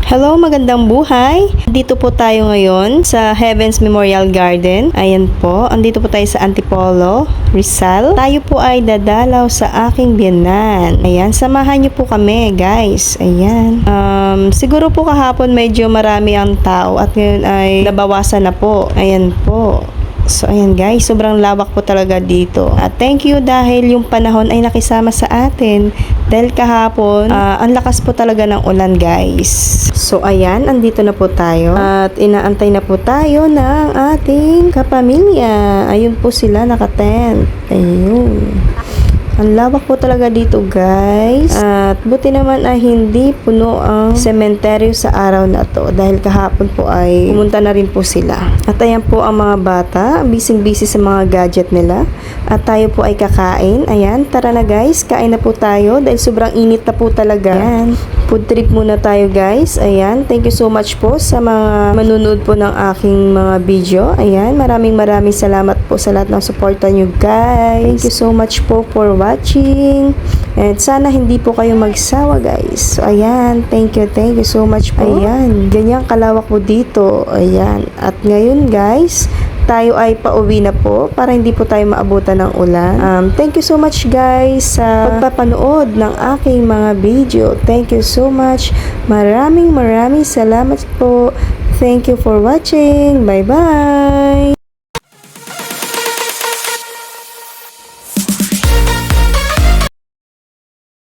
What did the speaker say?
Hello, magandang buhay. Dito po tayo ngayon sa Heavens Memorial Garden. Ayan po, andito po tayo sa Antipolo, Rizal. Tayo po ay dadalaw sa aking biyenan. Ayan, samahan niyo po kami, guys. Ayan. Siguro po kahapon medyo marami ang tao at ngayon ay nabawasan na po. Ayan po. So, ayan guys, sobrang lawak po talaga dito. At thank you dahil yung panahon ay nakisama sa atin. Dahil kahapon, ang lakas po talaga ng ulan guys. So, ayan, andito na po tayo. At inaantay na po tayo ng ating kapamilya. Ayun po sila, nakatent. Ayun. Ang lawak po talaga dito guys. At buti naman ay hindi puno ang sementeryo sa araw na to. Dahil kahapon po ay pumunta na rin po sila. At ayan po ang mga bata. Busy-busy sa mga gadget nila. At tayo po ay kakain. Ayan, tara na guys. Kain na po tayo. Dahil sobrang init na po talaga. Ayan. Food trip muna tayo guys. Ayan. Thank you so much po sa mga manunood po ng aking mga video. Ayan. Maraming salamat po sa lahat ng suporta nyo guys. Thank you so much po for watching. And sana hindi po kayo magsawa guys. So, ayan. Thank you so much po. Ayan. Ganyan kalawak po dito. Ayan. At ngayon guys, tayo ay pauwi na po para hindi po tayo maabutan ng ulan. Thank you so much guys sa pagpapanood ng aking mga video. Thank you so much. Maraming salamat po. Thank you for watching. Bye-bye!